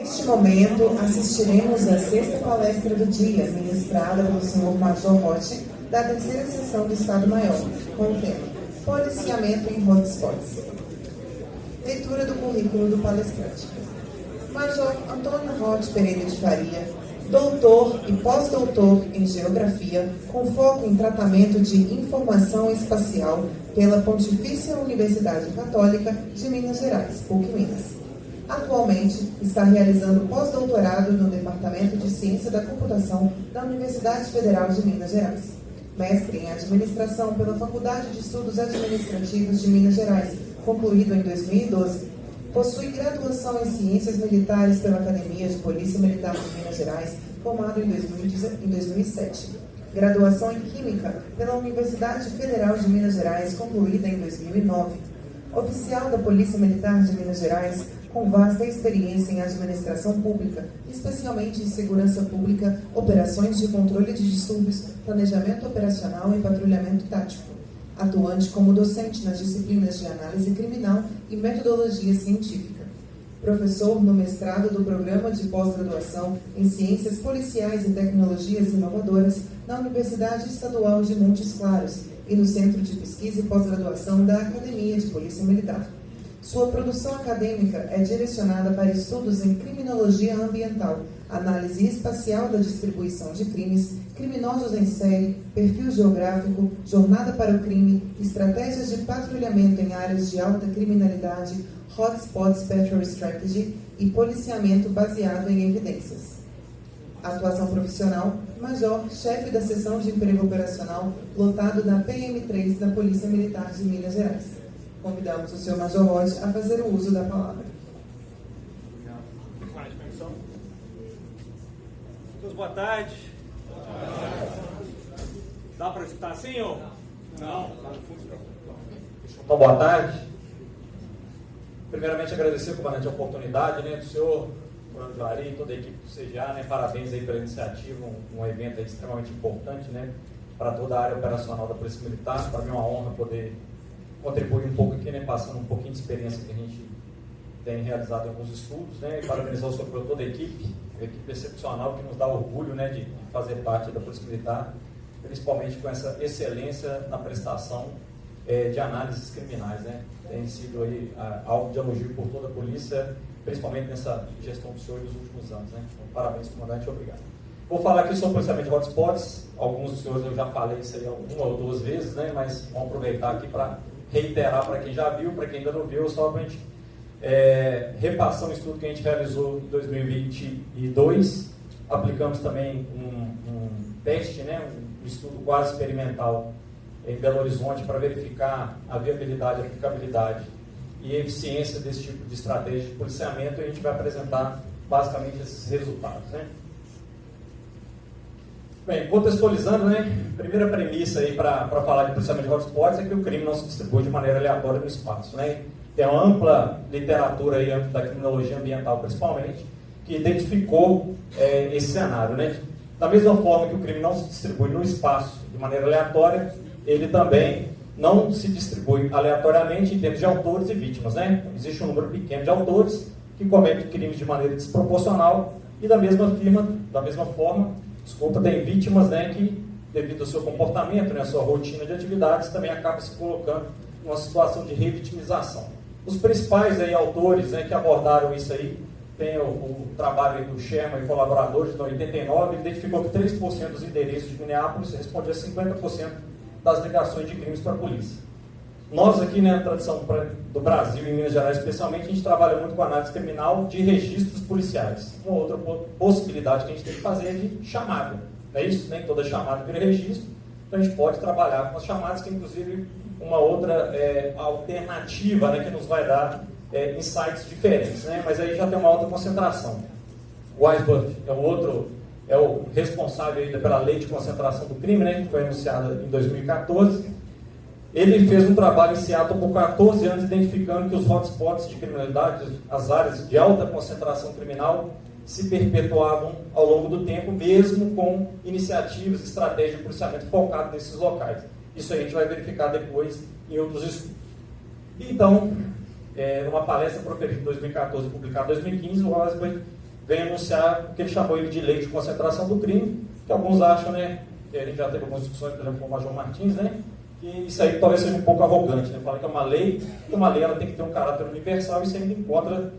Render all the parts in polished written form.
Neste momento, assistiremos à sexta palestra do dia, ministrada pelo Sr. Major Rotti, da terceira sessão do Estado-Maior, com o tema Policiamento em Hotspots. Leitura do currículo do palestrante. Major Antônio Rotti Pereira de Faria, doutor e pós-doutor em Geografia, com foco em tratamento de informação espacial pela Pontifícia Universidade Católica de Minas Gerais, PUC Minas. Atualmente, está realizando pós-doutorado no Departamento de Ciência da Computação da Universidade Federal de Minas Gerais. Mestre em Administração pela Faculdade de Estudos Administrativos de Minas Gerais, concluído em 2012. Possui graduação em Ciências Militares pela Academia de Polícia Militar de Minas Gerais, formado em 2007. Graduação em Química pela Universidade Federal de Minas Gerais, concluída em 2009. Oficial da Polícia Militar de Minas Gerais, com vasta experiência em administração pública, especialmente em segurança pública, operações de controle de distúrbios, planejamento operacional e patrulhamento tático. Atuante como docente nas disciplinas de análise criminal e metodologia científica. Professor no mestrado do Programa de Pós-Graduação em Ciências Policiais e Tecnologias Inovadoras na Universidade Estadual de Montes Claros e no Centro de Pesquisa e Pós-Graduação da Academia de Polícia Militar. Sua produção acadêmica é direcionada para estudos em criminologia ambiental, análise espacial da distribuição de crimes, criminosos em série, perfil geográfico, jornada para o crime, estratégias de patrulhamento em áreas de alta criminalidade, Hotspot Spectral Strategy e policiamento baseado em evidências. Atuação profissional, major, chefe da seção de emprego operacional, lotado da PM3 da Polícia Militar de Minas Gerais. Convidamos o Sr. Major Rotti a fazer o uso da palavra. Todos, boa tarde. Dá para escutar assim ou não? Lá no fundo. Então, boa tarde. Primeiramente, agradecer ao comandante a oportunidade, do senhor, Coronel Juari e toda a equipe do CGA, parabéns aí pela iniciativa, um evento aí extremamente importante, para toda a área operacional da Polícia Militar. Para mim é uma honra poder contribuir um pouco aqui, passando um pouquinho de experiência que a gente tem realizado em alguns estudos, e parabenizar o senhor por toda a equipe excepcional que nos dá orgulho, de fazer parte da Polícia Militar, principalmente com essa excelência na prestação de análises criminais, Tem sido aí algo de elogio por toda a polícia, principalmente nessa gestão do senhor nos últimos anos, Então, parabéns, comandante, obrigado. Vou falar aqui sobre policiamento de hotspots. Alguns dos senhores eu já falei isso aí uma ou duas vezes, mas vamos aproveitar aqui para reiterar para quem já viu, para quem ainda não viu, só para a gente repassar um estudo que a gente realizou em 2022. Aplicamos também um teste, um estudo quase experimental em Belo Horizonte para verificar a viabilidade, a aplicabilidade e a eficiência desse tipo de estratégia de policiamento, e a gente vai apresentar basicamente esses resultados. Bem, contextualizando, primeira premissa aí para falar de policiamento de hotspots é que o crime não se distribui de maneira aleatória no espaço. Tem uma ampla literatura aí da criminologia ambiental, principalmente, que identificou esse cenário. Da mesma forma que o crime não se distribui no espaço de maneira aleatória, ele também não se distribui aleatoriamente em termos de autores e vítimas. Existe um número pequeno de autores que cometem crimes de maneira desproporcional e da mesma forma, tem vítimas que, devido ao seu comportamento, à sua rotina de atividades, também acaba se colocando em uma situação de revitimização. Os principais autores que abordaram isso aí, tem o trabalho do Sherman e colaboradores, de 89, ele identificou que 3% dos endereços de Minneapolis respondia a 50% das ligações de crimes para a polícia. Nós aqui, na tradição do Brasil e em Minas Gerais especialmente, a gente trabalha muito com análise criminal de registros policiais. Uma outra possibilidade que a gente tem que fazer é de chamada. Não é isso? Nem toda chamada vira registro, então a gente pode trabalhar com as chamadas, que inclusive uma outra alternativa que nos vai dar insights diferentes. Mas aí já tem uma alta concentração. O Weisburt é o responsável ainda pela lei de concentração do crime, que foi anunciada em 2014. Ele fez um trabalho em Seattle por 14 anos, identificando que os hotspots de criminalidade, as áreas de alta concentração criminal, se perpetuavam ao longo do tempo, mesmo com iniciativas, estratégias de policiamento focado nesses locais. Isso a gente vai verificar depois em outros estudos. Então, numa palestra proferida em 2014 e publicada em 2015, o Weisburt vem anunciar o que ele chamou de lei de concentração do crime, que alguns acham, né, que a gente já teve algumas discussões, por exemplo, com o Major Martins, né, que isso aí talvez seja um pouco arrogante, né, fala que é uma lei, e uma lei ela tem que ter um caráter universal, e isso ainda encontra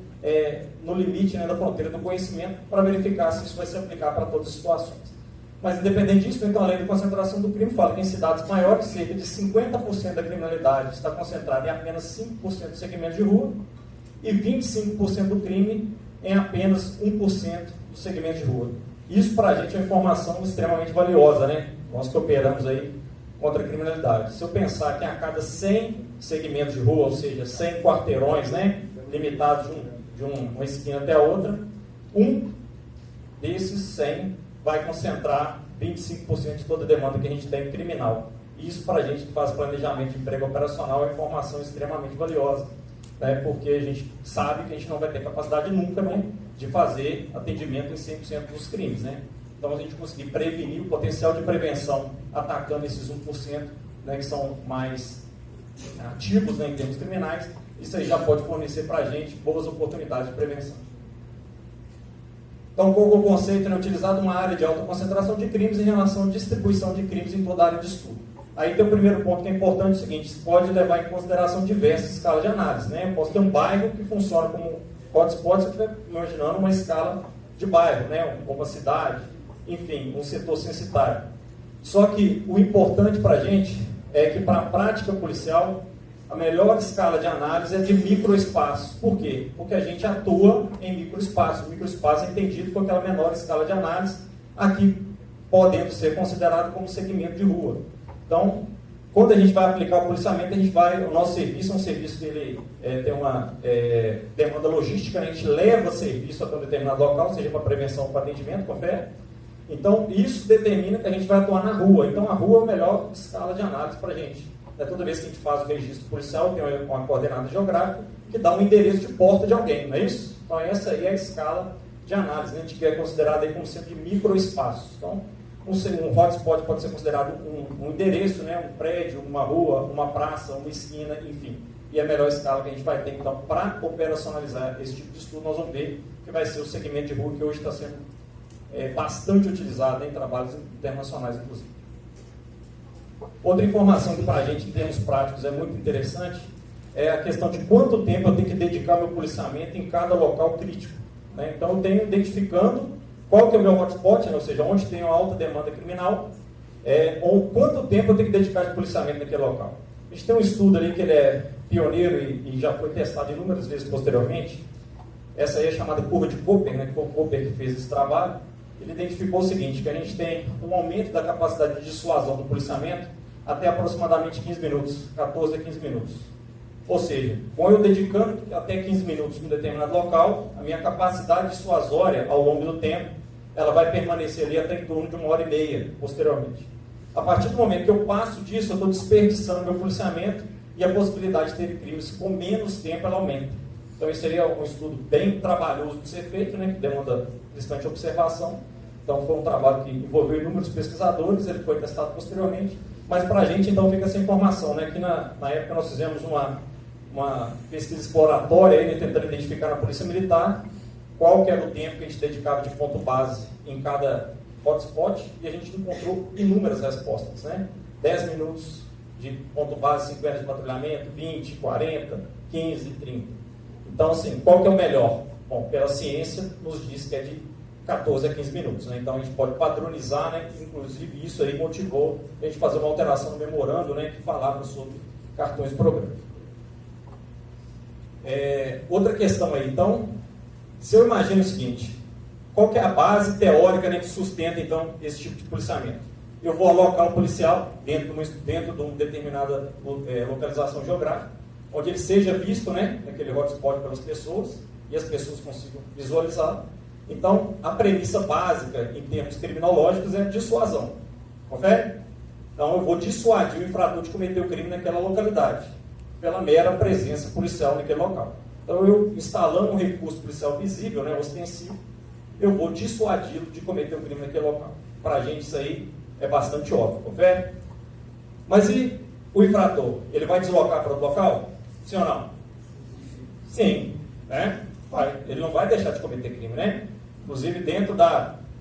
no limite, né, da fronteira do conhecimento, para verificar se isso vai se aplicar para todas as situações. Mas, independente disso, então, a lei de concentração do crime fala que em cidades maiores, cerca de 50% da criminalidade está concentrada em apenas 5% do segmento de rua e 25% do crime em apenas 1% do segmento de rua. Isso, para a gente, é uma informação extremamente valiosa, né? Nós que operamos aí contra a criminalidade. Se eu pensar que a cada 100 segmentos de rua, ou seja, 100 quarteirões, né, limitados de uma esquina até a outra, um desses 100 vai concentrar 25% de toda a demanda que a gente tem criminal. Isso, para a gente que faz planejamento de emprego operacional, é uma informação extremamente valiosa, né? Porque a gente sabe que a gente não vai ter capacidade nunca, né, de fazer atendimento em 100% dos crimes. Né? Então, a gente conseguir prevenir o potencial de prevenção atacando esses 1%, né, que são mais ativos, né, em termos criminais, isso aí já pode fornecer para a gente boas oportunidades de prevenção. Então, qual é o conceito? É utilizado uma área de alta concentração de crimes em relação à distribuição de crimes em toda a área de estudo. Aí tem o primeiro ponto que é importante, é o seguinte: se pode levar em consideração diversas escalas de análise. Né? Eu posso ter um bairro que funciona como hotspot, você estiver imaginando uma escala de bairro, né? Uma cidade, enfim, um setor censitário. Só que o importante para a gente é que, para a prática policial, a melhor escala de análise é de microespaços. Por quê? Porque a gente atua em microespaços. O microespaço é entendido por aquela menor escala de análise, aqui podendo ser considerado como segmento de rua. Então, quando a gente vai aplicar o policiamento, o nosso serviço é um serviço que ele tem uma demanda logística, a gente leva serviço a um determinado local, seja para prevenção ou para atendimento, confere? Então, isso determina que a gente vai atuar na rua. Então, a rua é a melhor escala de análise para a gente. Toda vez que a gente faz o registro policial, tem uma coordenada geográfica que dá um endereço de porta de alguém, não é isso? Então, essa aí é a escala de análise, né? A gente quer considerada aí como sendo de microespaços. Então, um hotspot pode ser considerado um endereço, né? Um prédio, uma rua, uma praça, uma esquina, enfim. E a melhor escala que a gente vai ter, então, para operacionalizar esse tipo de estudo, nós vamos ver que vai ser o segmento de rua, que hoje está sendo bastante utilizado em trabalhos internacionais, inclusive. Outra informação que para a gente, em termos práticos, é muito interessante é a questão de quanto tempo eu tenho que dedicar meu policiamento em cada local crítico. Né? Então, eu tenho identificando qual que é o meu hotspot, né? Ou seja, onde tem uma alta demanda criminal, ou quanto tempo eu tenho que dedicar de policiamento naquele local. A gente tem um estudo ali que ele é pioneiro e já foi testado inúmeras vezes posteriormente. Essa aí é chamada curva de Cooper, né? Que foi o Cooper que fez esse trabalho. Ele identificou o seguinte, que a gente tem um aumento da capacidade de dissuasão do policiamento até aproximadamente 15 minutos, 14 a 15 minutos. Ou seja, com eu dedicando até 15 minutos em um determinado local, a minha capacidade dissuasória ao longo do tempo, ela vai permanecer ali até em torno de 1h30 posteriormente. A partir do momento que eu passo disso, eu estou desperdiçando meu policiamento e a possibilidade de ter crimes com menos tempo ela aumenta. Então, esse seria um estudo bem trabalhoso de ser feito, né, que demanda bastante observação. Então, foi um trabalho que envolveu inúmeros pesquisadores, ele foi testado posteriormente. Mas para a gente, então, fica essa informação, né, que na época nós fizemos uma pesquisa exploratória, aí, né, tentando identificar na Polícia Militar qual que era o tempo que a gente dedicava de ponto base em cada hotspot, e a gente encontrou inúmeras respostas, né? 10 minutos de ponto base, 50 de patrulhamento, 20, 40, 15, 30. Então, assim, qual que é o melhor? Bom, pela ciência, nos diz que é de 14 a 15 minutos, né? Então, a gente pode padronizar, né? Inclusive, isso aí motivou a gente fazer uma alteração no memorando, né? Que falava sobre cartões de programa. Outra questão aí, então, se eu imagino o seguinte, qual que é a base teórica, né, que sustenta, então, esse tipo de policiamento? Eu vou alocar um policial dentro de uma determinada localização geográfica, onde ele seja visto, né, naquele hotspot pelas pessoas, e as pessoas consigam visualizá-lo. Então, a premissa básica, em termos criminológicos, é a dissuasão. Confere? Então, eu vou dissuadir o infrator de cometer o crime naquela localidade, pela mera presença policial naquele local. Então, eu instalando um recurso policial visível, né, ostensivo, eu vou dissuadi-lo de cometer o crime naquele local. Para a gente, isso aí é bastante óbvio, confere? Mas e o infrator? Ele vai deslocar para outro local? Sim ou não? Sim. Né? Ele não vai deixar de cometer crime, né? Inclusive, dentro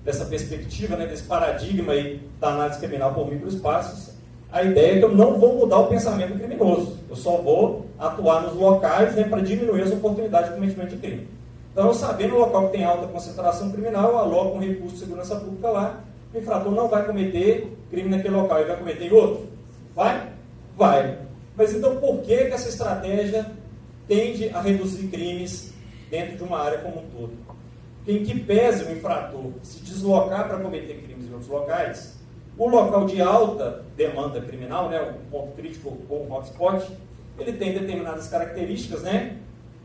dessa perspectiva, né, desse paradigma aí da análise criminal por microespaços, a ideia é que eu não vou mudar o pensamento criminoso, eu só vou atuar nos locais, né, para diminuir as oportunidades de cometimento de crime. Então, eu sabendo o local que tem alta concentração criminal, eu aloco um recurso de segurança pública lá, o infrator não vai cometer crime naquele local, ele vai cometer em outro? Vai? Vai. Mas então, por que essa estratégia tende a reduzir crimes dentro de uma área como um todo? Em que pese o infrator se deslocar para cometer crimes em outros locais, o local de alta demanda criminal, né, um ponto crítico ou um hotspot, ele tem determinadas características, né,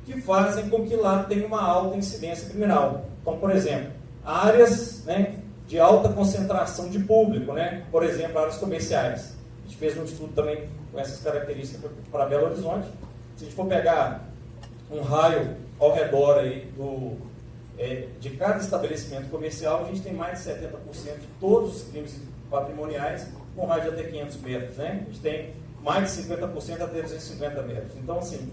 que fazem com que lá tenha uma alta incidência criminal. Então, por exemplo, áreas, né, de alta concentração de público, né, por exemplo, áreas comerciais. A gente fez um estudo também com essas características para Belo Horizonte. Se a gente for pegar um raio ao redor aí de cada estabelecimento comercial, a gente tem mais de 70% de todos os crimes patrimoniais com raio de até 500 metros. Né? A gente tem mais de 50% até 250 metros. Então, assim,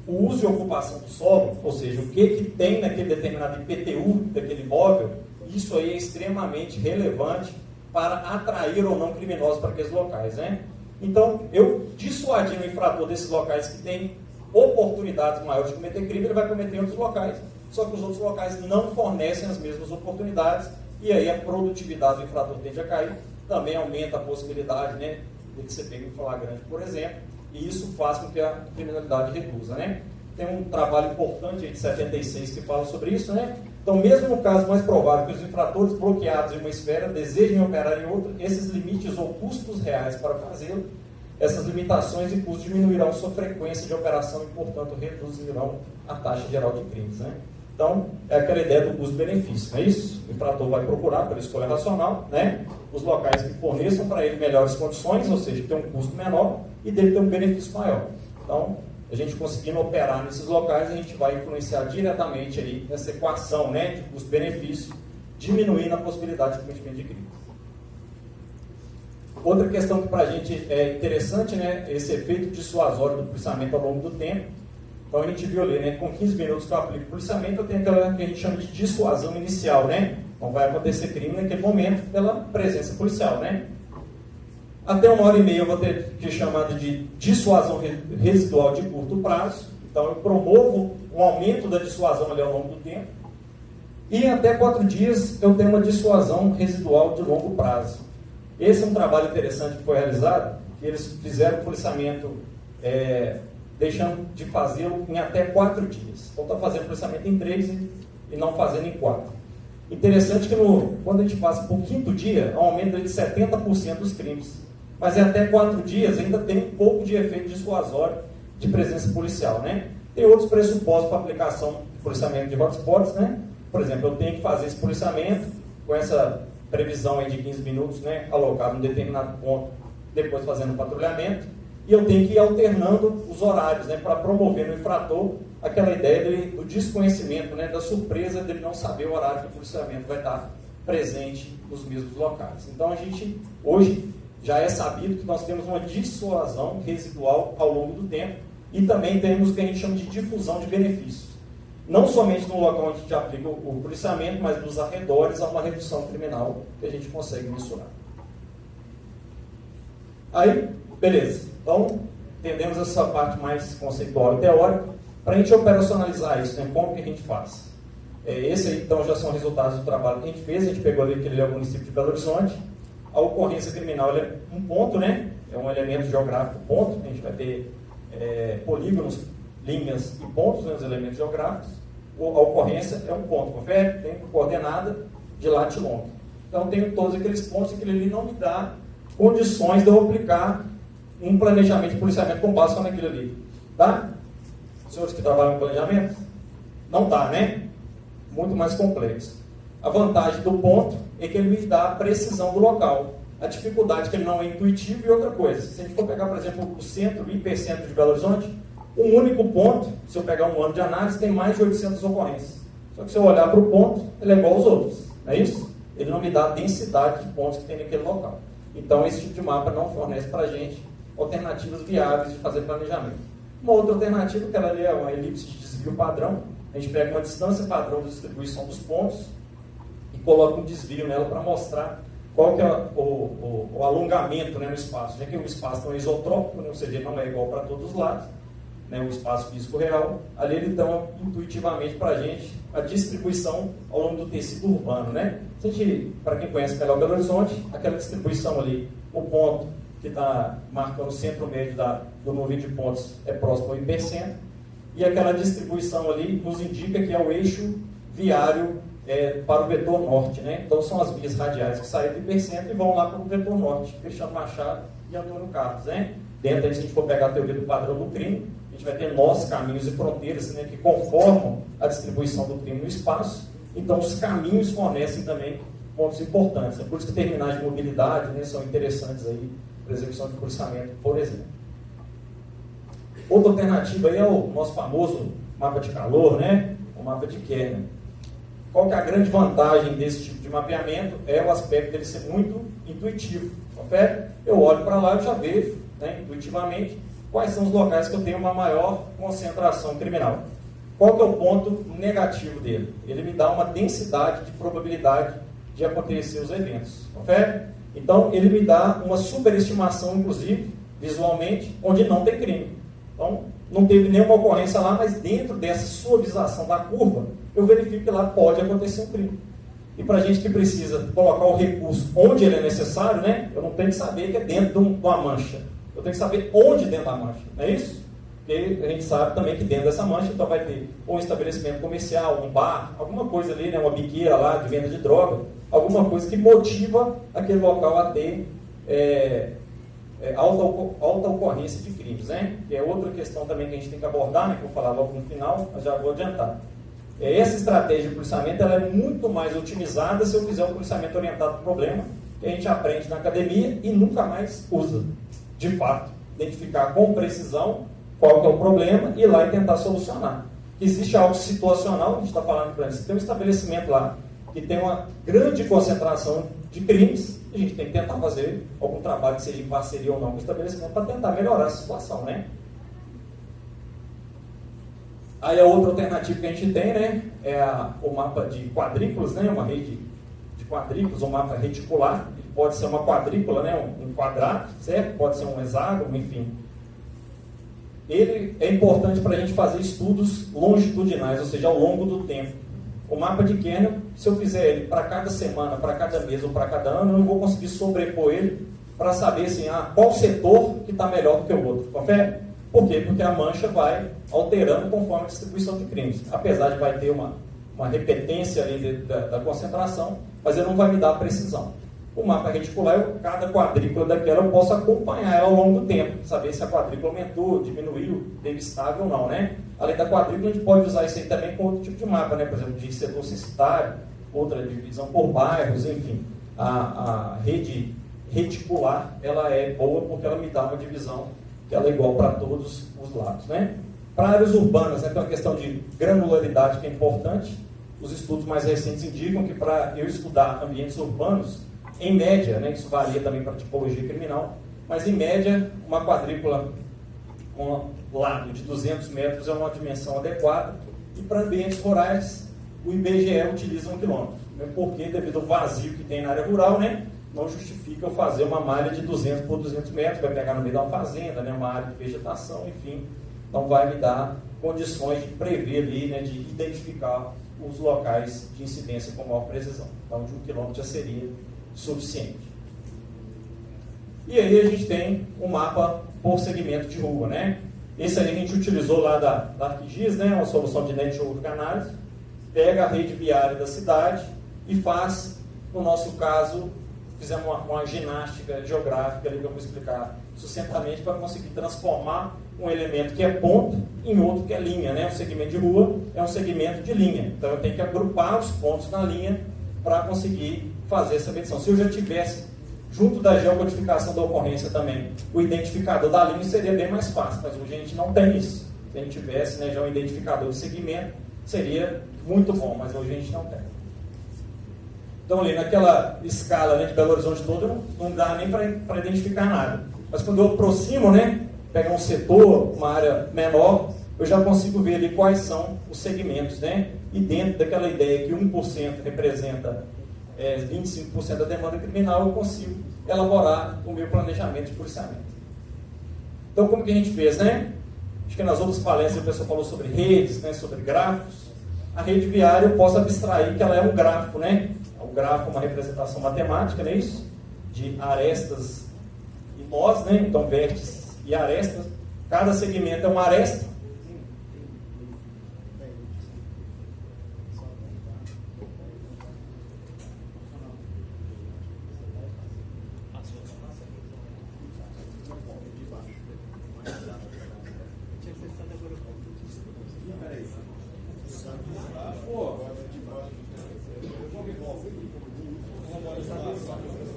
o uso e ocupação do solo, ou seja, o que tem naquele determinado IPTU daquele imóvel, isso aí é extremamente relevante para atrair ou não criminosos para aqueles locais. Né? Então, eu dissuadindo o infrator desses locais que têm oportunidades maiores de cometer crime, ele vai cometer em outros locais, só que os outros locais não fornecem as mesmas oportunidades, e aí a produtividade do infrator tende a cair, também aumenta a possibilidade, né, de ser pego em flagrante, por exemplo, e isso faz com que a criminalidade reduza. Né? Tem um trabalho importante aí de 76 que fala sobre isso, né? Então, mesmo no caso mais provável que os infratores bloqueados em uma esfera desejem operar em outra, esses limites ou custos reais para fazê-lo, essas limitações e custos diminuirão sua frequência de operação e, portanto, reduzirão a taxa geral de crimes. Né? Então, é aquela ideia do custo-benefício, não é isso? O infrator vai procurar, pela escolha racional, né, os locais que forneçam para ele melhores condições, ou seja, que tem um custo menor e dele ter um benefício maior. Então, a gente conseguindo operar nesses locais, a gente vai influenciar diretamente aí nessa equação, né, de custo-benefício, diminuindo a possibilidade de cometimento de crime. Outra questão que para a gente é interessante, né, esse efeito dissuasório do policiamento ao longo do tempo. Então a gente viu ali, né, com 15 minutos que eu aplico o policiamento, eu tenho aquela que a gente chama de dissuasão inicial, né? Então vai acontecer crime naquele momento pela presença policial, né? Até 1h30 eu vou ter que chamar de dissuasão residual de curto prazo. Então eu promovo um aumento da dissuasão ali ao longo do tempo. E até 4 dias eu tenho uma dissuasão residual de longo prazo. Esse é um trabalho interessante que foi realizado, que eles fizeram o policiamento deixando de fazê-lo em até 4 dias. Então está fazendo policiamento em 3 e não fazendo em 4. Interessante que quando a gente passa para o 5º dia, há um aumento de 70% dos crimes. Mas em até 4 dias ainda tem um pouco de efeito dissuasório de presença policial. Né? Tem outros pressupostos para aplicação de policiamento de hotspots. Né? Por exemplo, eu tenho que fazer esse policiamento com essa previsão aí de 15 minutos, né, alocado em determinado ponto, depois fazendo o patrulhamento, e eu tenho que ir alternando os horários, né, para promover no infrator aquela ideia do desconhecimento, né, da surpresa dele não saber o horário que o policiamento vai estar presente nos mesmos locais. Então a gente, hoje, já é sabido que nós temos uma dissuasão residual ao longo do tempo, e também temos o que a gente chama de difusão de benefícios. Não somente no local onde a gente aplica o policiamento, mas nos arredores há uma redução criminal que a gente consegue mensurar. Aí, beleza. Então, entendemos essa parte mais conceitual e teórica. Para a gente operacionalizar isso, né, como que a gente faz? Esse aí, então, já são resultados do trabalho que a gente fez. A gente pegou ali aquele município de Belo Horizonte. A ocorrência criminal é um ponto, né? É um elemento geográfico ponto. A gente vai ter polígonos, linhas e pontos, né, os elementos geográficos. A ocorrência é um ponto, confere? Tem coordenada de lat e longo. Então, tenho todos aqueles pontos, e aquele ali não me dá condições de eu aplicar um planejamento de policiamento com base só naquilo ali. Dá? Os senhores que trabalham com planejamento? Não dá, né? Muito mais complexo. A vantagem do ponto é que ele me dá a precisão do local. A dificuldade é que ele não é intuitivo e outra coisa. Se a gente for pegar, por exemplo, o centro, o hipercentro de Belo Horizonte, um único ponto, se eu pegar um ano de análise, tem mais de 800 ocorrências. Só que se eu olhar para o ponto, ele é igual aos outros. Não é isso? Ele não me dá a densidade de pontos que tem naquele local. Então, esse tipo de mapa não fornece para a gente alternativas viáveis de fazer planejamento. Uma outra alternativa, que ela ali é uma elipse de desvio padrão. A gente pega uma distância padrão de distribuição dos pontos, e coloca um desvio nela para mostrar qual que é o alongamento, né, no espaço. Já que o espaço não é isotrópico, né, ou seja, ele não é igual para todos os lados, né, o espaço físico real, ali ele dá intuitivamente para a gente a distribuição ao longo do tecido urbano. Né? Para quem conhece melhor Belo Horizonte, aquela distribuição ali, o ponto que está marcando o centro médio do número de pontos é próximo ao hipercentro, e aquela distribuição ali nos indica que é o eixo viário para o vetor norte. Né? Então são as vias radiais que saem do hipercentro e vão lá para o vetor norte, Cristiano Machado e Antônio Carlos. Né? Dentro, se a gente for pegar a teoria do padrão do crime, a gente vai ter nós, caminhos e fronteiras, né, que conformam a distribuição do crime no espaço. Então os caminhos fornecem também pontos importantes. É por isso que terminais de mobilidade, né, são interessantes aí para execução de cruzamento, por exemplo. Outra alternativa aí é o nosso famoso mapa de calor, né, o mapa de Kerner. Qual que é a grande vantagem desse tipo de mapeamento? É o aspecto dele ser muito intuitivo. Confere? Eu olho para lá e já vejo, né, intuitivamente, quais são os locais que eu tenho uma maior concentração criminal. Qual que é o ponto negativo dele? Ele me dá uma densidade de probabilidade de acontecer os eventos. Confere? Então, ele me dá uma superestimação, inclusive, visualmente, onde não tem crime. Então, não teve nenhuma ocorrência lá, mas dentro dessa suavização da curva, eu verifico que lá pode acontecer um crime. E para a gente que precisa colocar o recurso onde ele é necessário, né, eu não tenho que saber que é dentro de uma mancha. Eu tenho que saber onde dentro da mancha. Não é isso? Porque a gente sabe também que dentro dessa mancha, então vai ter um estabelecimento comercial, um bar, alguma coisa ali, né, uma biqueira lá de venda de droga, alguma coisa que motiva aquele local a ter alta ocorrência de crimes, né? Que é outra questão também que a gente tem que abordar, né, que eu vou falar logo no final, mas já vou adiantar. Essa estratégia de policiamento ela é muito mais otimizada se eu fizer um policiamento orientado para o problema, que a gente aprende na academia e nunca mais usa. De fato, identificar com precisão qual que é o problema e ir lá e tentar solucionar. Existe algo situacional, a gente está falando, por exemplo, se tem um estabelecimento lá que tem uma grande concentração de crimes, a gente tem que tentar fazer algum trabalho que seja em parceria ou não com o estabelecimento para tentar melhorar a situação, né? Aí a outra alternativa que a gente tem, né, é o mapa de quadrículas, né, uma rede de quadrículas, um mapa reticular. Ele pode ser uma quadrícula, né, um quadrado, certo? Pode ser um hexágono, enfim. Ele é importante para a gente fazer estudos longitudinais, ou seja, ao longo do tempo. O mapa de Kerner, se eu fizer ele para cada semana, para cada mês ou para cada ano, eu não vou conseguir sobrepor ele para saber assim, qual setor que está melhor do que o outro. Confere? Por quê? Porque a mancha vai alterando conforme a distribuição de crimes. Apesar de vai ter uma repetência ali da concentração, mas ele não vai me dar precisão. O mapa reticular, cada quadrícula daquela eu posso acompanhar ela ao longo do tempo, saber se a quadrícula aumentou, diminuiu, teve estável ou não, né? Além da quadrícula, a gente pode usar isso aí também com outro tipo de mapa, né? Por exemplo, de setor censitário, outra divisão por bairros, enfim. A rede reticular, ela é boa porque ela me dá uma divisão que ela é igual para todos os lados, né? Para áreas urbanas, né, tem uma questão de granularidade que é importante. Os estudos mais recentes indicam que para eu estudar ambientes urbanos, em média, né, isso varia também para a tipologia criminal, mas em média, uma quadrícula com um lado de 200 metros é uma dimensão adequada, e para ambientes rurais, o IBGE utiliza 1 quilômetro, né, porque devido ao vazio que tem na área rural, né, não justifica eu fazer uma malha de 200 por 200 metros, vai pegar no meio de uma fazenda, né, uma área de vegetação, enfim, então vai me dar condições de prever ali, né, de identificar os locais de incidência com maior precisão. Então, de 1 quilômetro já seria suficiente. E aí a gente tem um mapa por segmento de rua, né? Esse aí a gente utilizou lá da ArcGIS, né? Uma solução de network análise, pega a rede viária da cidade e faz, no nosso caso, fizemos uma ginástica geográfica ali que eu vou explicar sucintamente para conseguir transformar um elemento que é ponto em outro que é linha, né? Um segmento de rua é um segmento de linha, então eu tenho que agrupar os pontos na linha para conseguir fazer essa medição. Se eu já tivesse, junto da geocodificação da ocorrência também, o identificador da linha, seria bem mais fácil, mas hoje a gente não tem isso. Se a gente tivesse, né, já um identificador de segmento, seria muito bom, mas hoje a gente não tem. Então, ali naquela escala, né, de Belo Horizonte todo, não dá nem para identificar nada. Mas quando eu aproximo, né, pego um setor, uma área menor, eu já consigo ver ali quais são os segmentos, né? E dentro daquela ideia que 1% representa 25% da demanda criminal, eu consigo elaborar o meu planejamento de policiamento. Então, como que a gente fez, né? Acho que nas outras palestras o pessoal falou sobre redes, né, sobre grafos. A rede viária eu posso abstrair que ela é um grafo, né? O grafo é uma representação matemática, não é isso? De arestas e nós, né? Então, vértices e arestas. Cada segmento é uma aresta.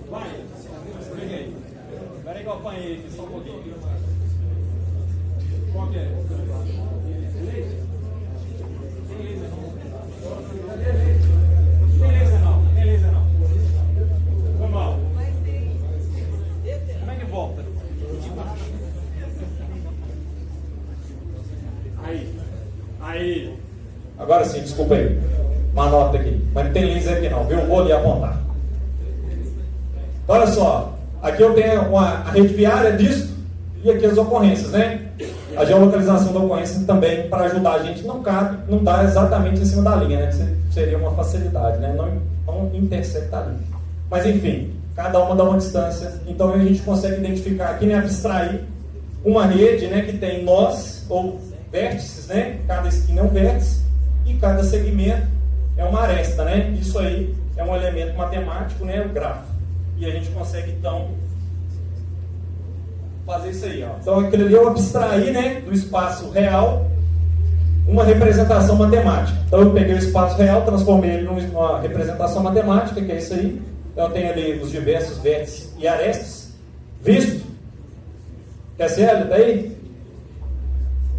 Vai, peraí que eu apanhei aqui só um pouquinho. Qual que é? Beleza não. Foi mal. Como é que volta? De baixo. Aí. Agora sim, desculpa aí. Uma nota aqui. Mas não tem lins aqui não, viu? Vou ali apontar. Olha só. Aqui eu tenho a rede viária disso e aqui as ocorrências, né? A geolocalização da ocorrência também, para ajudar a gente, não dá exatamente em cima da linha, né? Que seria uma facilidade, né? Não intersecta a linha. Mas enfim, cada uma dá uma distância. Então a gente consegue identificar aqui, né? Abstrair uma rede, né? Que tem nós ou vértices, né? Cada esquina é um vértice e cada segmento é uma aresta, né? Isso aí é um elemento matemático, né? O grafo. E a gente consegue, então, fazer isso aí. Ó. Então, aquilo ali eu abstraí, né, do espaço real uma representação matemática. Então, eu peguei o espaço real, transformei ele numa representação matemática, que é isso aí. Então, eu tenho ali os diversos vértices e arestas. Visto? Quer ser, tá aí?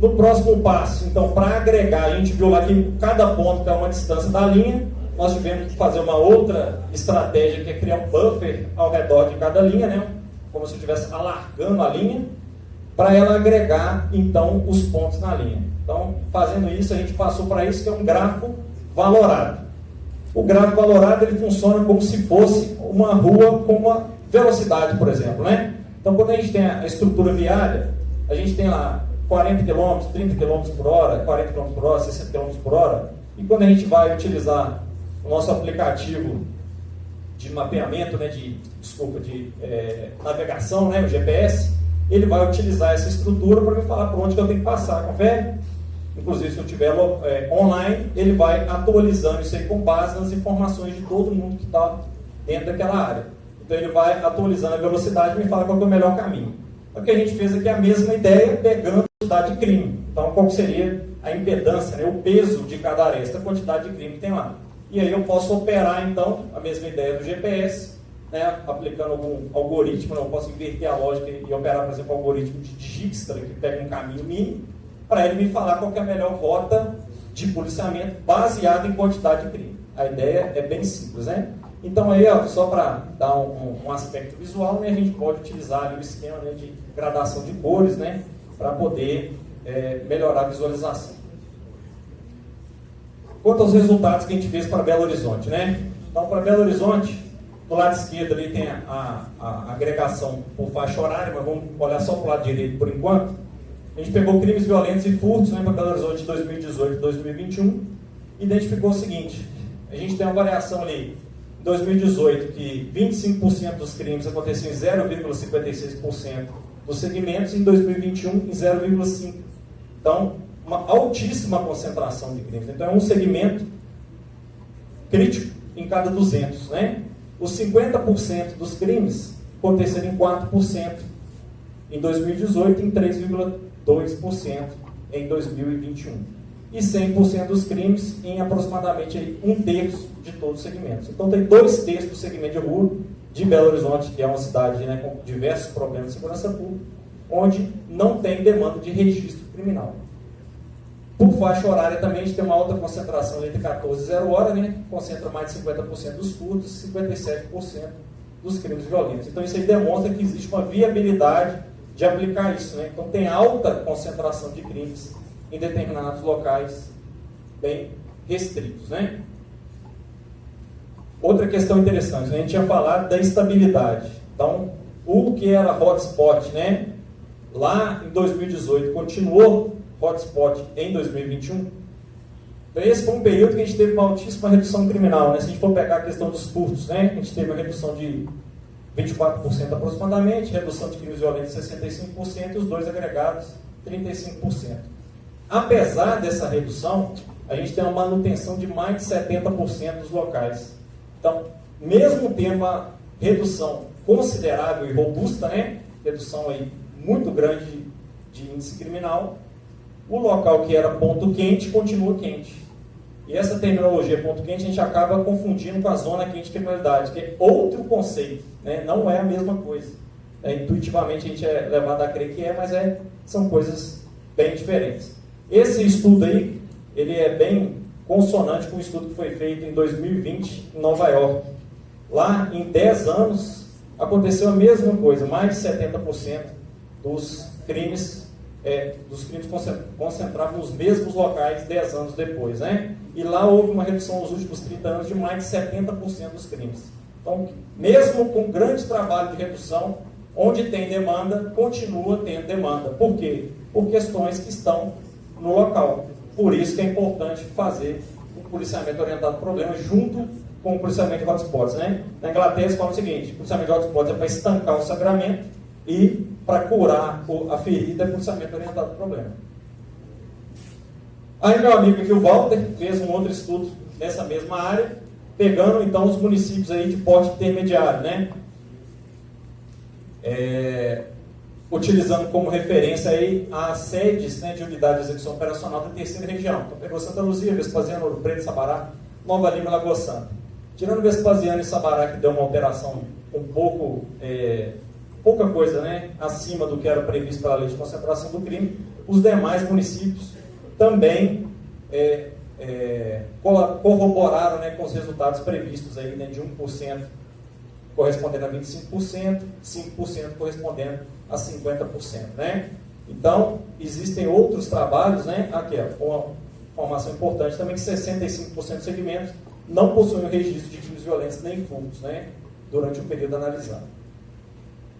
No próximo passo, então, para agregar, a gente viu lá que cada ponto é uma distância da linha. Nós tivemos que fazer uma outra estratégia, que é criar um buffer ao redor de cada linha, né? Como se eu estivesse alargando a linha, para ela agregar, então, os pontos na linha. Então, fazendo isso, a gente passou para isso, que é um grafo valorado. O grafo valorado, ele funciona como se fosse uma rua com uma velocidade, por exemplo, né? Então, quando a gente tem a estrutura viária, a gente tem lá 40 km, 30 km por hora, 40 km por hora, 60 km por hora, e quando a gente vai utilizar o nosso aplicativo de mapeamento, né, de navegação, né, o GPS, ele vai utilizar essa estrutura para me falar por onde que eu tenho que passar, confere? Inclusive, se eu estiver online, ele vai atualizando isso aí com base nas informações de todo mundo que está dentro daquela área. Então, ele vai atualizando a velocidade e me fala qual é o melhor caminho. O que a gente fez aqui é a mesma ideia, pegando a quantidade de crime. Então, qual seria a impedância, né, o peso de cada aresta, a quantidade de crime que tem lá. E aí eu posso operar, então, a mesma ideia do GPS, né, aplicando algum algoritmo, né, eu posso inverter a lógica e operar, por exemplo, o algoritmo de Dijkstra, que pega um caminho mínimo, para ele me falar qual que é a melhor rota de policiamento baseado em quantidade de crime. A ideia é bem simples, né? Então, aí, ó, só para dar um aspecto visual, né, a gente pode utilizar ali o esquema, né, de gradação de cores, né, para poder melhorar a visualização. Quanto aos resultados que a gente fez para Belo Horizonte, né? Então, para Belo Horizonte, do lado esquerdo ali tem a agregação por faixa horária, mas vamos olhar só para o lado direito por enquanto. A gente pegou crimes violentos e furtos, né, para Belo Horizonte de 2018 e 2021, e identificou o seguinte: a gente tem uma variação ali, em 2018, que 25% dos crimes aconteciam em 0,56% dos segmentos, e em 2021 em 0,5%. Então, uma altíssima concentração de crimes. Então, é um segmento crítico em cada 200, né? Os 50% dos crimes aconteceram em 4% em 2018 e em 3,2% em 2021. E 100% dos crimes em aproximadamente aí, 1/3 de todos os segmentos. Então, tem 2/3 do segmento de rua de Belo Horizonte, que é uma cidade, né, com diversos problemas de segurança pública, onde não tem demanda de registro criminal. Por faixa horária também a gente tem uma alta concentração entre 14 e 0 hora, né? Concentra mais de 50% dos furtos e 57% dos crimes violentos. Então isso aí demonstra que existe uma viabilidade de aplicar isso, né? Então tem alta concentração de crimes em determinados locais bem restritos, né? Outra questão interessante, né? A gente tinha falado da estabilidade. Então, o que era hotspot, né? Lá em 2018, continuou hotspot em 2021. Então, esse foi um período que a gente teve uma altíssima redução criminal, né? Se a gente for pegar a questão dos furtos, né? A gente teve uma redução de 24% aproximadamente, redução de crimes violentos 65% e os dois agregados 35%. Apesar dessa redução, a gente tem uma manutenção de mais de 70% dos locais. Então, mesmo tendo uma redução considerável e robusta, né? Redução aí muito grande de índice criminal, o local que era ponto quente continua quente. E essa terminologia ponto quente a gente acaba confundindo com a zona quente de criminalidade, que é outro conceito, né? Não é a mesma coisa. Intuitivamente a gente é levado a crer que é, mas são coisas bem diferentes. Esse estudo aí, ele é bem consonante com o estudo que foi feito em 2020 em Nova York. Lá, em 10 anos, aconteceu a mesma coisa, mais de 70% dos crimes concentravam nos mesmos locais 10 anos depois, né? E lá houve uma redução nos últimos 30 anos de mais de 70% dos crimes. Então, mesmo com grande trabalho de redução, onde tem demanda, continua tendo demanda. Por quê? Por questões que estão no local. Por isso que é importante fazer o policiamento orientado ao problema junto com o policiamento de hotspots, né? Na Inglaterra eles falam o seguinte: o policiamento de hotspots é para estancar o sangramento e para curar a ferida é policiamento orientado ao problema. Aí meu amigo aqui, o Walter, fez um outro estudo nessa mesma área, pegando então os municípios aí de porte intermediário, né? Utilizando como referência aí as sedes, né, de unidade de execução operacional da terceira região. Então pegou Santa Luzia, Vespasiano, Ouro Preto, Sabará, Nova Lima e Lagoa Santa. Tirando Vespasiano e Sabará, que deu uma alteração um pouco, pouca coisa, né, acima do que era previsto pela lei de concentração do crime, os demais municípios também corroboraram, né, com os resultados previstos aí, né, de 1% correspondendo a 25%, 5% correspondendo a 50%, né? Então, existem outros trabalhos, né? Aqui, uma informação importante também, que 65% dos segmentos não possuem registro de crimes violentos nem furtos, né? Durante o período analisado.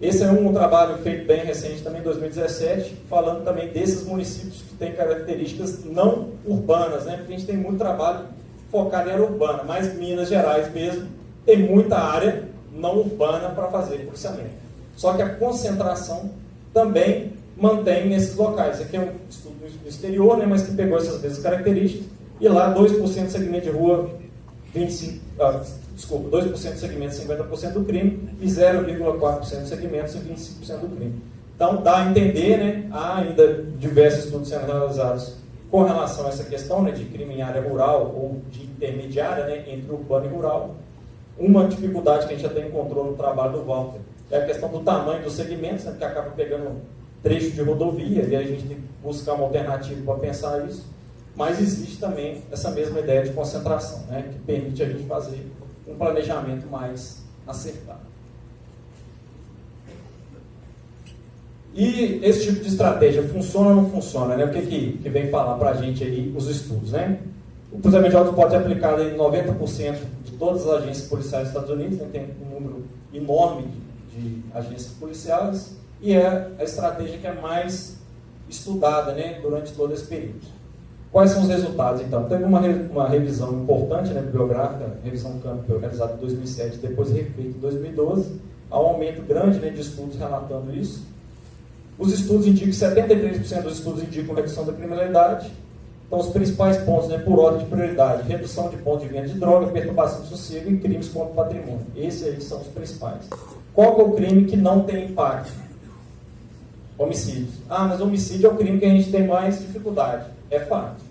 Esse é um trabalho feito bem recente também, em 2017, falando também desses municípios que têm características não urbanas, né? Porque a gente tem muito trabalho focado em área urbana, mas Minas Gerais mesmo tem muita área não urbana para fazer policiamento. Só que a concentração também mantém nesses locais. Aqui é um estudo no exterior, né, mas que pegou essas mesmas características, e lá 2% de segmento de rua, 2% de segmento 50% do crime, e 0,4% de segmentos em 25% do crime. Então, dá a entender, né, há ainda diversos estudos sendo realizados com relação a essa questão, né, de crime em área rural ou de intermediária, né, entre urbano e rural. Uma dificuldade que a gente até encontrou no trabalho do Walter é a questão do tamanho dos segmentos, né, que acaba pegando trecho de rodovia, e a gente tem que buscar uma alternativa para pensar isso, mas existe também essa mesma ideia de concentração, né, que permite a gente fazer um planejamento mais acertado. E esse tipo de estratégia funciona ou não funciona, né? O que vem falar para a gente aí os estudos, né? O policiamento de autos pode ser aplicado em 90% de todas as agências policiais dos Estados Unidos, né? Tem um número enorme de agências policiais, e é a estratégia que é mais estudada, né, durante todo esse período. Quais são os resultados, então? Teve uma revisão importante, né, bibliográfica, revisão campo realizada em 2007, depois refeita em 2012, há um aumento grande, né, de estudos relatando isso. Os estudos indicam que 73% dos estudos indicam redução da criminalidade. Então, os principais pontos, né, por ordem de prioridade: redução de pontos de venda de droga, perturbação do sossego e crimes contra o patrimônio. Esses aí são os principais. Qual que é o crime que não tem impacto? Homicídios. Ah, mas homicídio é o crime que a gente tem mais dificuldade. É fato.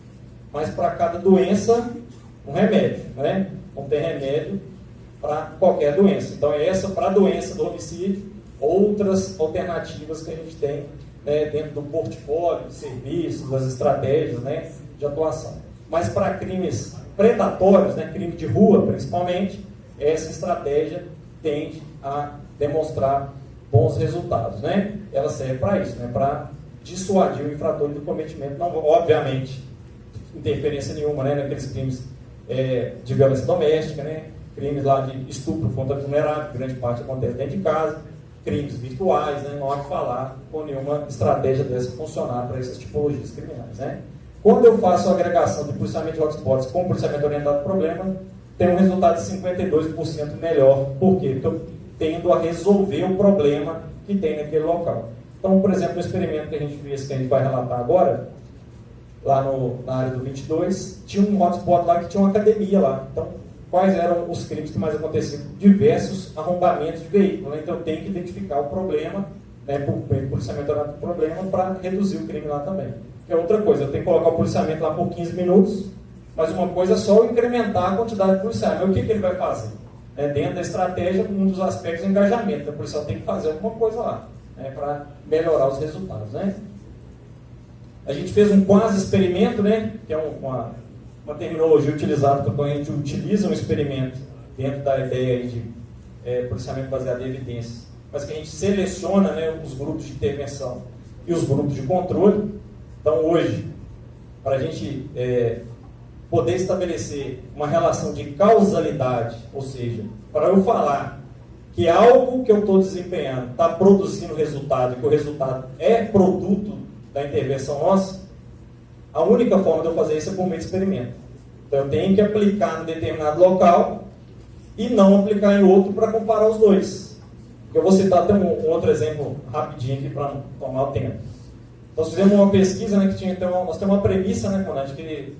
Mas para cada doença, um remédio, né? Não tem remédio para qualquer doença. Então, é essa para a doença do homicídio, outras alternativas que a gente tem, né, dentro do portfólio de serviços, das estratégias, né, de atuação. Mas para crimes predatórios, né, crime de rua principalmente, essa estratégia tende a demonstrar bons resultados, né? Ela serve para isso, né, para dissuadir o infrator do cometimento, não, obviamente, interferência nenhuma, né, naqueles crimes de violência doméstica, né, crimes lá de estupro contra vulnerável, grande parte acontece dentro de casa, crimes virtuais, né? Não há que falar com nenhuma estratégia dessa funcionar para essas tipologias criminais, né? Quando eu faço a agregação de policiamento de hotspots com policiamento orientado ao problema, tem um resultado de 52% melhor. Por quê? Porque eu tendo a resolver o problema que tem naquele local. Então, por exemplo, o experimento que a gente fez, que a gente vai relatar agora, lá na área do 22, tinha um hotspot lá que tinha uma academia lá. Então, quais eram os crimes que mais aconteciam? Diversos arrombamentos de veículos. Né? Então, eu tenho que identificar o problema, né, por policiamento do problema, para reduzir o crime lá também. Que é outra coisa, eu tenho que colocar o policiamento lá por 15 minutos, mas uma coisa é só incrementar a quantidade de policiais. Mas o que ele vai fazer? Dentro da estratégia, um dos aspectos é o engajamento. O policial tem que fazer alguma coisa lá, né, para melhorar os resultados. Né? A gente fez um quase experimento, né, que é uma terminologia utilizada quando a gente utiliza um experimento dentro da ideia de policiamento baseado em evidências, mas que a gente seleciona, né, os grupos de intervenção e os grupos de controle. Então, hoje, para a gente poder estabelecer uma relação de causalidade, ou seja, para eu falar que algo que eu estou desempenhando está produzindo resultado, e que o resultado é produto da intervenção nossa, a única forma de eu fazer isso é por meio de experimento. Então, eu tenho que aplicar em determinado local e não aplicar em outro para comparar os dois. Eu vou citar até um outro exemplo rapidinho aqui para não tomar o tempo. Nós fizemos uma pesquisa, né, que tinha, então, nós temos uma premissa, né, Conrad, que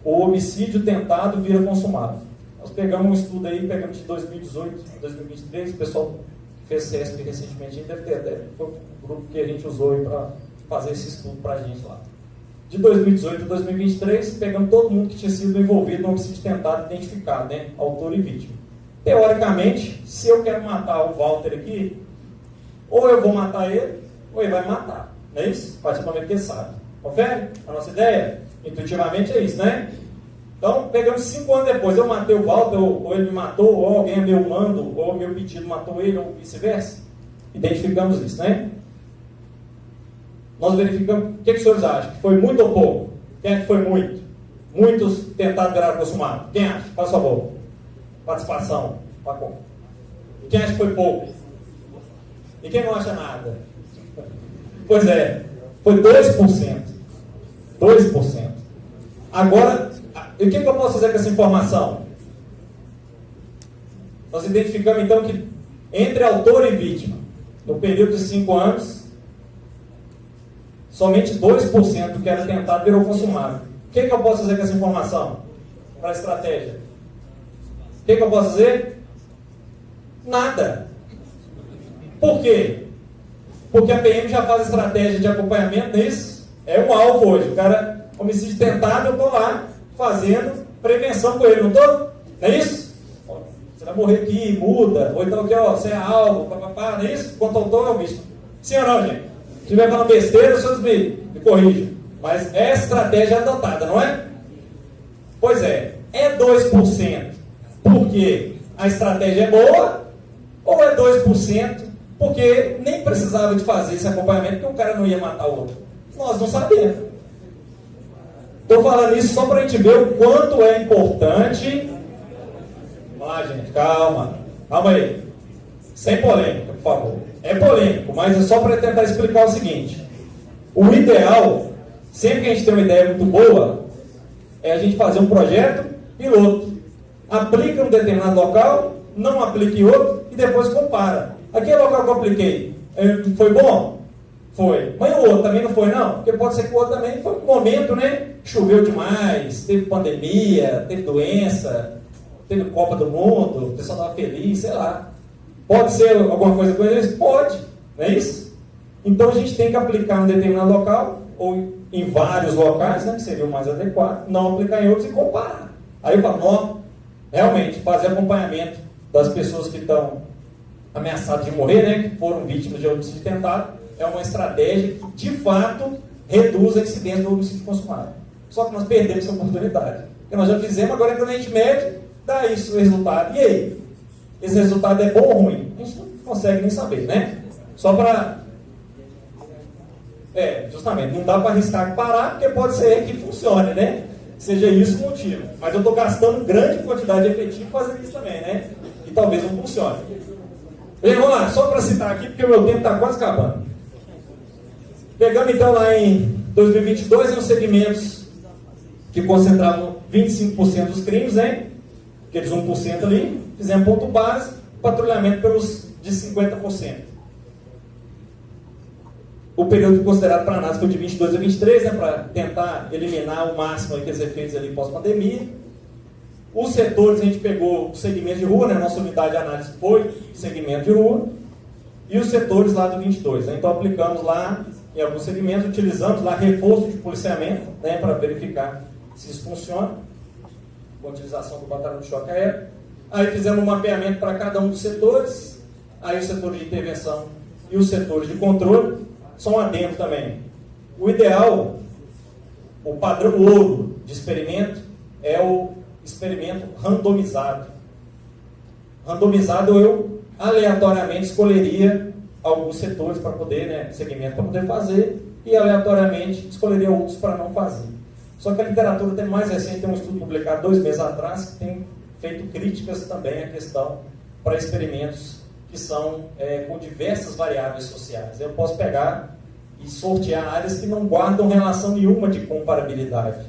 o homicídio tentado vira consumado. Nós pegamos um estudo aí, pegamos de 2018 a 2023, o pessoal que fez CESP recentemente ainda foi o grupo que a gente usou aí para fazer esse estudo para a gente lá. De 2018 a 2023, pegamos todo mundo que tinha sido envolvido no homicídio tentado identificado, né, autor e vítima. Teoricamente, se eu quero matar o Walter aqui, ou eu vou matar ele, ou ele vai me matar. Não é isso? A partir do momento que ele sabe. Confere? A nossa ideia? Intuitivamente é isso, né? Então, pegamos 5 anos depois, eu matei o Walter, ou ele me matou, ou alguém a meu mando, ou meu pedido matou ele, ou vice-versa. Identificamos isso, né? Nós verificamos, o que os senhores acham? Que foi muito ou pouco? Quem acha que foi muito? Muitos tentaram virar consumado. Quem acha? Faz favor. Participação. Quem acha que foi pouco? E quem não acha nada? Pois é, foi 2%. 2%. Agora, e o que eu posso fazer com essa informação? Nós identificamos então que entre autor e vítima, no período de 5 anos, somente 2% do que era tentado virou consumado. O que eu posso fazer com essa informação? Para a estratégia. O que eu posso fazer? Nada. Por quê? Porque a PM já faz estratégia de acompanhamento nisso. É um alvo hoje. O cara, homicídio tentado, eu estou lá fazendo prevenção com ele, não estou? Não é isso? Você vai morrer aqui, muda. Ou então aqui, ó, você é alvo, papapá, não é isso? Quanto autor é o visto. Sim ou não, gente? Se estiver falando besteira, os senhores me corrijam. Mas é estratégia adotada, não é? Pois é 2% porque a estratégia é boa, ou é 2% porque nem precisava de fazer esse acompanhamento, porque o cara não ia matar o outro. Nós não sabemos. Estou falando isso só para a gente ver o quanto é importante. Vamos lá, gente, calma aí. Sem polêmica, por favor. É polêmico, mas é só para tentar explicar o seguinte. O ideal, sempre que a gente tem uma ideia muito boa, é a gente fazer um projeto piloto. Aplica em um determinado local, não aplica em outro e depois compara. Aquele local que eu apliquei, foi bom? Foi. Mas o outro também não foi, não? Porque pode ser que o outro também foi um momento, né? Choveu demais, teve pandemia, teve doença, teve Copa do Mundo, o pessoal estava feliz, sei lá. Pode ser alguma coisa com eles? Pode, não é isso? Então a gente tem que aplicar em um determinado local, ou em vários locais, né, que seria o mais adequado, não aplicar em outros e comparar. Aí eu falo, não, realmente, fazer acompanhamento das pessoas que estão ameaçadas de morrer, né, que foram vítimas de homicídio tentado, é uma estratégia que, de fato, reduz a incidência do homicídio consumado. Só que nós perdemos essa oportunidade. Porque nós já fizemos, agora quando a gente mede, dá isso o resultado. E aí? Esse resultado é bom ou ruim? A gente não consegue nem saber, né? Só para... justamente, não dá para arriscar parar, porque pode ser que funcione, né? seja isso o motivo. Mas eu estou gastando grande quantidade de efetivo fazendo isso também, né? E talvez não funcione. Bem, vamos lá, só para citar aqui, porque o meu tempo está quase acabando. Pegando então lá em 2022, os segmentos que concentravam 25% dos crimes, né? Aqueles 1% ali, fizemos ponto base, patrulhamento pelos de 50%. O período considerado para análise foi de 22 a 23, né, para tentar eliminar o máximo aqueles efeitos ali pós-pandemia. Os setores, a gente pegou o segmento de rua, né, nossa unidade de análise foi segmento de rua, e os setores lá do 22. Né, então aplicamos lá em alguns segmentos, utilizamos lá reforço de policiamento, né, para verificar se isso funciona, com a utilização do batalhão de choque aéreo. Aí fizemos um mapeamento para cada um dos setores, aí os setores de intervenção e os setores de controle. Só um adendo também. O ideal, o padrão ouro de experimento é o experimento randomizado. Randomizado, eu aleatoriamente escolheria alguns setores para poder, né, segmentos para poder fazer, e aleatoriamente escolheria outros para não fazer. Só que a literatura tem mais recente, tem um estudo publicado 2 meses atrás, que tem feito críticas também à questão para experimentos que são com diversas variáveis sociais. Eu posso pegar e sortear áreas que não guardam relação nenhuma de comparabilidade.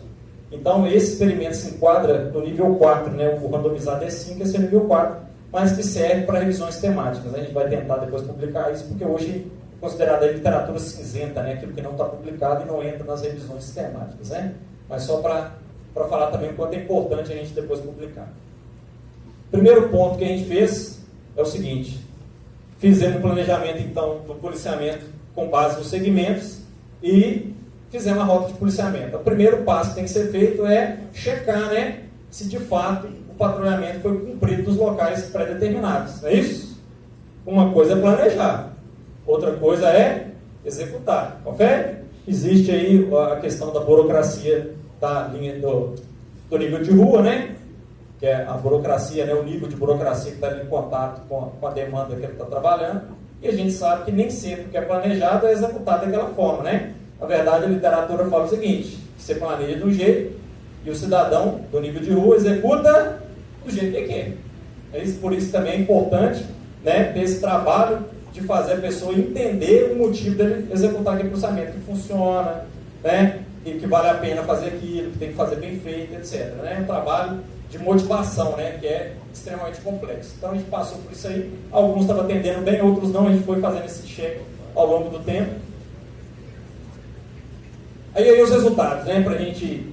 Então, esse experimento se enquadra no nível 4, né? O randomizado é 5, esse é o nível 4, mas que serve para revisões temáticas. A gente vai tentar depois publicar isso, porque hoje é considerada a literatura cinzenta, né? Aquilo que não está publicado e não entra nas revisões temáticas. Né? Mas só para falar também o quanto é importante a gente depois publicar. Primeiro ponto que a gente fez é o seguinte: fizemos um planejamento, então, do policiamento com base nos segmentos e fizemos a rota de policiamento. O primeiro passo que tem que ser feito é checar, né, se de fato o patrulhamento foi cumprido nos locais pré-determinados. Não é isso? Uma coisa é planejar, outra coisa é executar. Confere? Existe aí a questão da burocracia da linha do nível de rua, né? Que é a burocracia, né, o nível de burocracia que está em contato com a demanda que ele está trabalhando, e a gente sabe que nem sempre o que é planejado é executado daquela forma, né? Na verdade, a literatura fala o seguinte: você planeja de um jeito e o cidadão do nível de rua executa do jeito que quer. Por isso também é importante, né, ter esse trabalho de fazer a pessoa entender o motivo dele executar aquele processamento, que funciona, né, e que vale a pena fazer aquilo, que tem que fazer bem feito, etc. Né? É um trabalho de motivação, né, que é extremamente complexo. Então a gente passou por isso aí, alguns estavam atendendo bem, outros não, a gente foi fazendo esse check ao longo do tempo. Aí os resultados, né, para a gente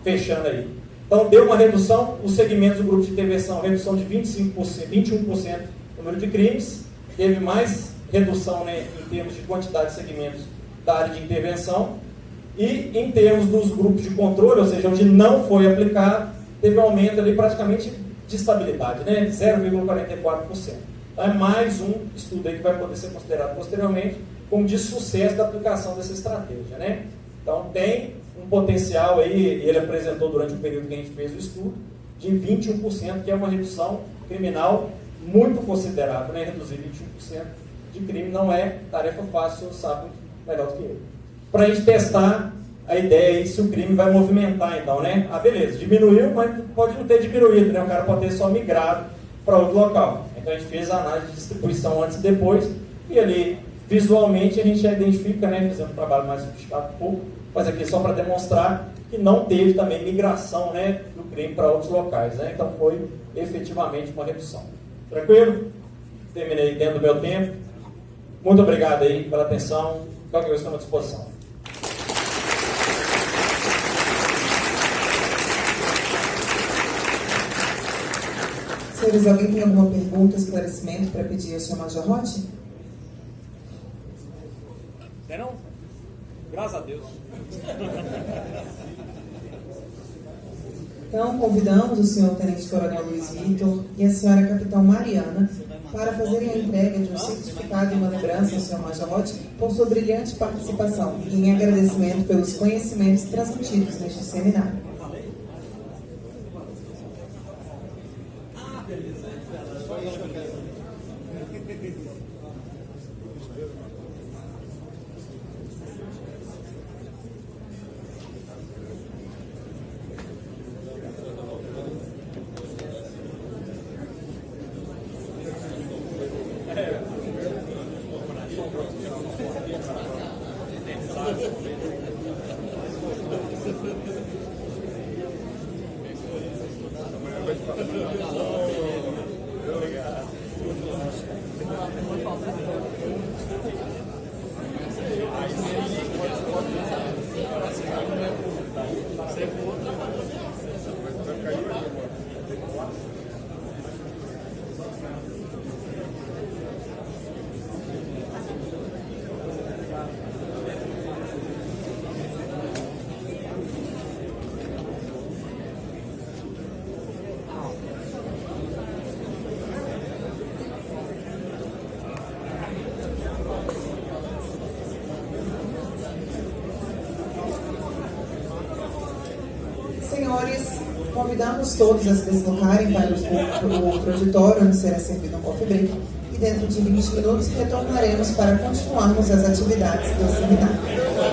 fechando aí. Então deu uma redução, os segmentos do grupo de intervenção, redução de 25%, 21% no número de crimes, teve mais redução, né, em termos de quantidade de segmentos da área de intervenção, e em termos dos grupos de controle, ou seja, onde não foi aplicado, teve um aumento ali praticamente de estabilidade, né? 0,44%. Então é mais um estudo aí que vai poder ser considerado posteriormente como de sucesso da aplicação dessa estratégia, né? Então tem um potencial aí, ele apresentou durante o período que a gente fez o estudo, de 21%, que é uma redução criminal muito considerável, né? Reduzir 21% de crime não é tarefa fácil, o senhor sabe melhor do que eu. Para a gente testar a ideia aí se o crime vai movimentar, então, né? Ah, beleza, diminuiu, mas pode não ter diminuído, né? O cara pode ter só migrado para outro local. Então a gente fez a análise de distribuição antes e depois, e ali, visualmente, a gente já identifica, né? Fizemos um trabalho mais sofisticado um pouco, mas aqui só para demonstrar que não teve também migração, né, do crime para outros locais, né? Então foi efetivamente uma redução. Tranquilo? Terminei dentro do meu tempo. Muito obrigado aí pela atenção. Qualquer coisa estou à disposição. Senhores, alguém tem alguma pergunta, esclarecimento para pedir ao senhor Major Rotti? Tem não? Graças a Deus. Então, convidamos o senhor Tenente Coronel Luiz Vitor e a senhora Capitão Mariana para fazerem a entrega de um certificado e uma lembrança ao senhor Major Rotti por sua brilhante participação e em agradecimento pelos conhecimentos transmitidos neste seminário. Senhores, convidamos todos a se deslocarem para o auditório onde será servido um coffee break e dentro de 20 minutos retornaremos para continuarmos as atividades do seminário.